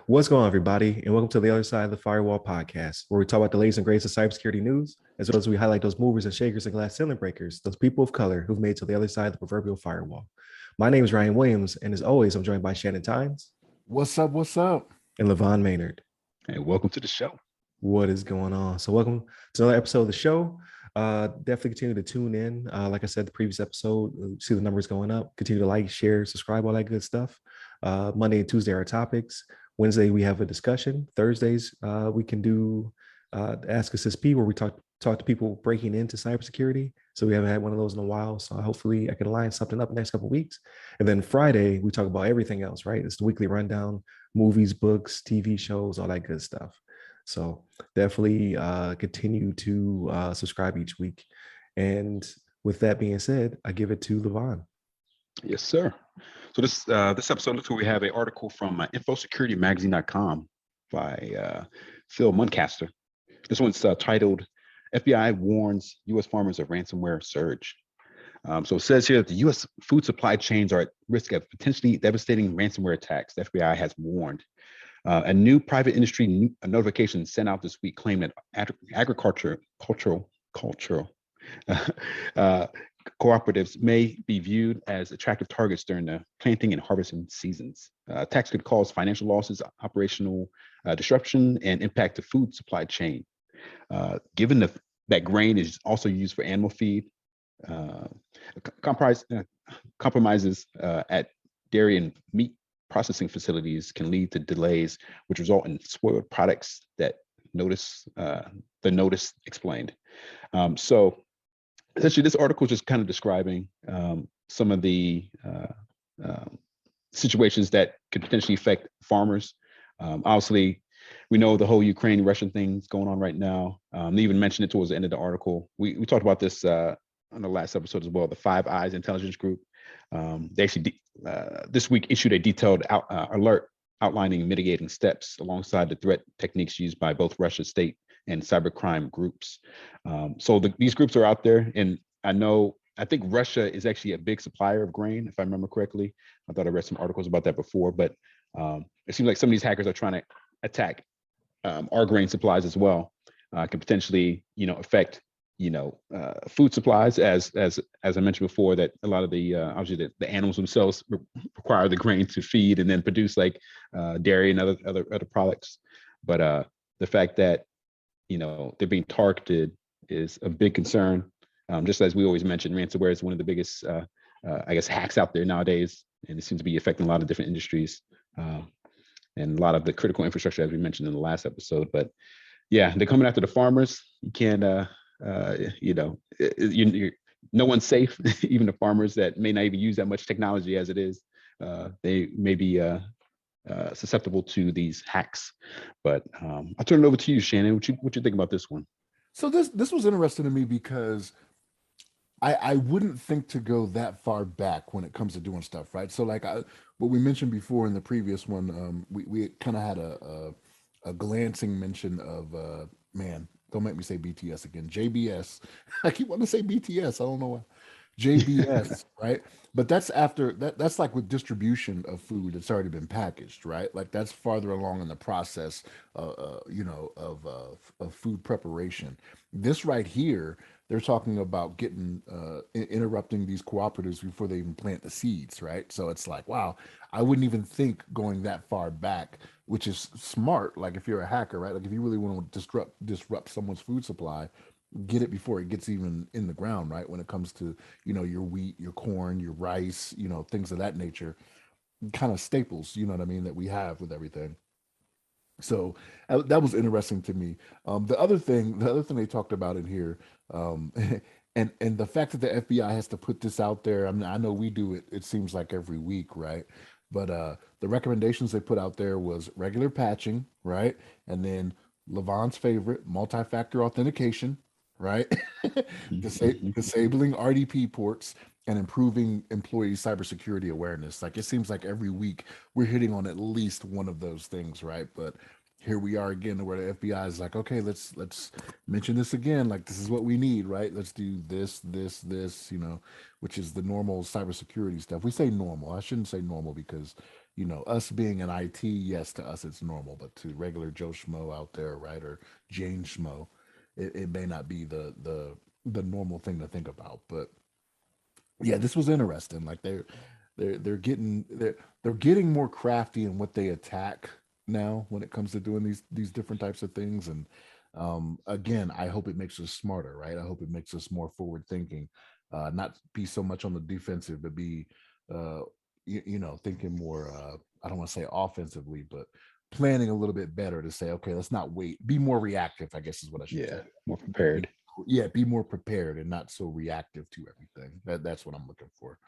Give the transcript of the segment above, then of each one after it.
What's going on, everybody, and welcome to the Other Side of the Firewall podcast, where we talk about the latest and greatest of cybersecurity news, as well as we highlight those movers and shakers and glass ceiling breakers, those people of color who've made it to the other side of the proverbial firewall. My name is Ryan Williams, and as always, I'm joined by Shannon What's up? What's up? and LeVon Maynard. Hey, welcome to the show. What is going on? So welcome to another episode of the show. Definitely continue to tune in. Like I said, the previous episode, see the numbers going up. Continue to like, share, subscribe, all that good stuff. Monday and Tuesday are topics. Wednesday, we have a discussion. Thursdays, we can do Ask Us SP, where we talk to people breaking into cybersecurity. So we haven't had one of those in a while. So hopefully I can line something up the next couple of weeks. And then Friday, we talk about everything else, right? It's the weekly rundown, movies, books, TV shows, all that good stuff. So definitely continue to subscribe each week. And with that being said, I give it to LeVon. Yes, sir. So this episode, looks like we have an article from infosecuritymagazine.com by Phil Muncaster. This one's titled FBI Warns U.S. Farmers of Ransomware Surge. So it says here that the U.S. food supply chains are at risk of potentially devastating ransomware attacks. The FBI has warned. A new private industry notification sent out this week claimed that agricultural cooperatives may be viewed as attractive targets during the planting and harvesting seasons. Attacks could cause financial losses, operational disruption, and impact the food supply chain. Given that grain is also used for animal feed, compromises at dairy and meat processing facilities can lead to delays, which result in spoiled products that the notice explained. So essentially, this article is just kind of describing some of the situations that could potentially affect farmers. Obviously, we know the whole Ukraine-Russian thing going on right now. They even mentioned it towards the end of the article. We talked about this on the last episode as well, the Five Eyes intelligence group. They actually this week issued a detailed alert outlining mitigating steps alongside the threat techniques used by both Russia state and cybercrime groups. So these groups are out there, and I think Russia is actually a big supplier of grain, if I remember correctly. I thought I read some articles about that before, but it seems like some of these hackers are trying to attack our grain supplies as well. Can potentially, affect food supplies, as I mentioned before, that a lot of the obviously the animals themselves require the grain to feed and then produce like dairy and other products. But the fact that they're being targeted is a big concern. Just as we always mention, ransomware is one of the biggest hacks out there nowadays, and it seems to be affecting a lot of different industries and a lot of the critical infrastructure, as we mentioned in the last episode. But yeah, they're coming after the farmers. You can't no one's safe. Even the farmers that may not even use that much technology as it is, they may be susceptible to these hacks. But I'll turn it over to you, Shannon. What you think about this one? So this was interesting to me because I wouldn't think to go that far back when it comes to doing stuff, right? So like what we mentioned before in the previous one, we kind of had a glancing mention of man. Don't make me say BTS again. JBS. I keep wanting to say BTS. I don't know why. JBS, right? But that's after that's like with distribution of food. It's already been packaged, right? Like that's farther along in the process, of food preparation. This right here, they're talking about getting interrupting these cooperatives before they even plant the seeds, right? So it's like, wow, I wouldn't even think going that far back, which is smart. Like if you're a hacker, right? Like if you really want to disrupt someone's food supply, get it before it gets even in the ground, right? When it comes to, your wheat, your corn, your rice, things of that nature, kind of staples, you know what I mean, that we have with everything. So that was interesting to me. The other thing they talked about in here, and the fact that the FBI has to put this out there. I mean, I know we do it. It seems like every week, right? But the recommendations they put out there was regular patching, right? And then LeVon's favorite, multi-factor authentication, right? Disabling RDP ports and improving employee cybersecurity awareness. Like it seems like every week we're hitting on at least one of those things, right? But here we are again, where the FBI is like, okay, let's mention this again. Like, this is what we need, right? Let's do this, this, which is the normal cybersecurity stuff. We say normal. I shouldn't say normal because, us being in IT, yes, to us it's normal, but to regular Joe Schmo out there, right, or Jane Schmo, it may not be the normal thing to think about. But yeah, this was interesting. Like they're getting more crafty in what they attack now when it comes to doing these different types of things. And again, I hope it makes us smarter, right? I hope it makes us more forward thinking, not be so much on the defensive, but be thinking more. I don't want to say offensively, but planning a little bit better to say, okay, let's not wait. Be more reactive, I guess is what I should say. More prepared. Be more prepared and not so reactive to everything. That's what I'm looking for.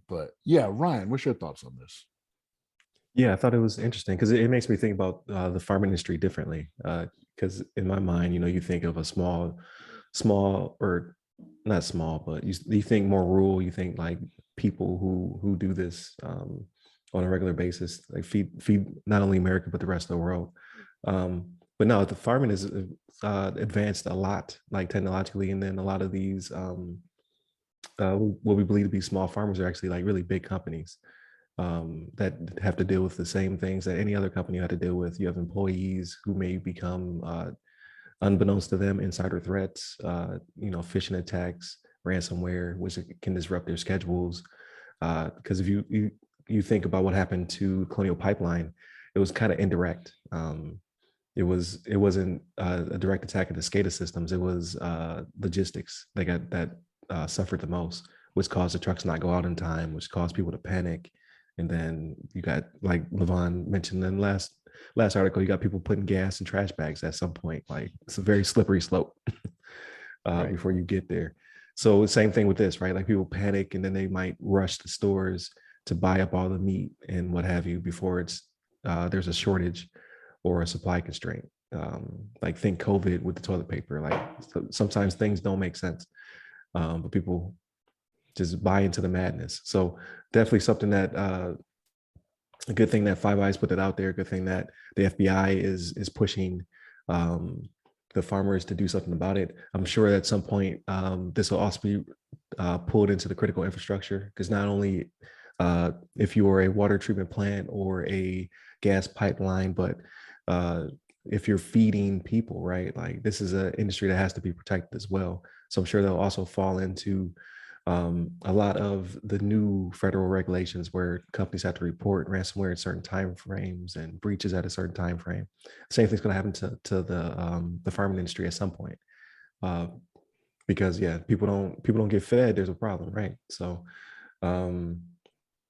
But yeah, Ryan, what's your thoughts on this? Yeah, I thought it was interesting because it makes me think about the farm industry differently. Because in my mind, you think of a small, or not small, but you think more rural. You think like people who do this on a regular basis, like feed not only America but the rest of the world. But no, the farming is advanced a lot, like technologically, and then a lot of these what we believe to be small farmers are actually like really big companies that have to deal with the same things that any other company had to deal with. You have employees who may become, unbeknownst to them, insider threats, phishing attacks, ransomware, which can disrupt their schedules. Because if you think about what happened to Colonial Pipeline, it was kind of indirect. It wasn't a direct attack of the SCADA systems. It was logistics that suffered the most, which caused the trucks not go out in time, which caused people to panic. And then you got, like LeVon mentioned in the last article, you got people putting gas in trash bags at some point. Like, it's a very slippery slope Right. before you get there. So same thing with this, right? Like, people panic and then they might rush the stores to buy up all the meat and what have you before there's a shortage or a supply constraint. Like, think COVID with the toilet paper. Like, sometimes things don't make sense, but people just buy into the madness. So definitely something that a good thing that Five Eyes put it out there. A good thing that the FBI is pushing the farmers to do something about it. I'm sure at some point this will also be pulled into the critical infrastructure, because not only if you are a water treatment plant or a gas pipeline, but if you're feeding people, right? Like, this is an industry that has to be protected as well. So I'm sure they'll also fall into a lot of the new federal regulations where companies have to report ransomware at certain time frames and breaches at a certain time frame. Same thing's going to happen to the farming industry at some point, because people don't get fed. There's a problem, right? So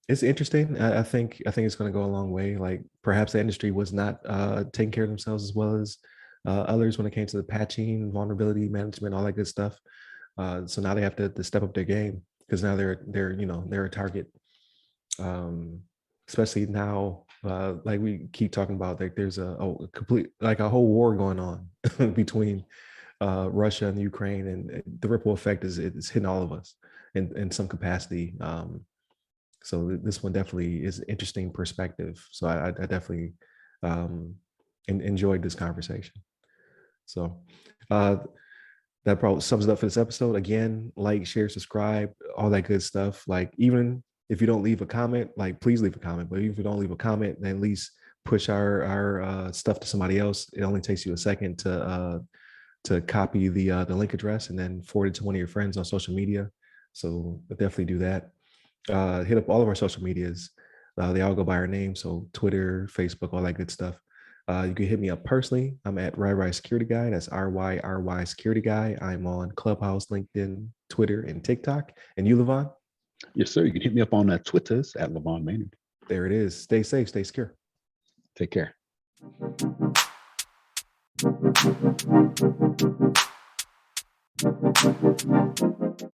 it's interesting. I think it's going to go a long way. Like, perhaps the industry was not taking care of themselves as well as others when it came to the patching, vulnerability management, all that good stuff. So now they have to step up their game, because now they're a target. Especially now, like we keep talking about, like there's a complete, like a whole war going on between Russia and Ukraine, and the ripple effect is hitting all of us in some capacity. So this one definitely is an interesting perspective. So I definitely enjoyed this conversation. So that probably sums it up for this episode. Again, like, share, subscribe, all that good stuff. Like, even if you don't leave a comment, like, please leave a comment. But even if you don't leave a comment, then at least push our stuff to somebody else. It only takes you a second to copy the link address and then forward it to one of your friends on social media. So definitely do that. Hit up all of our social medias. They all go by our name. So Twitter, Facebook, all that good stuff. You can hit me up personally. I'm at RyRy Security Guy. That's RYRY Security Guy. I'm on Clubhouse, LinkedIn, Twitter, and TikTok. And you, LeVon? Yes, sir. You can hit me up on Twitters at LeVon Maynard. There it is. Stay safe. Stay secure. Take care.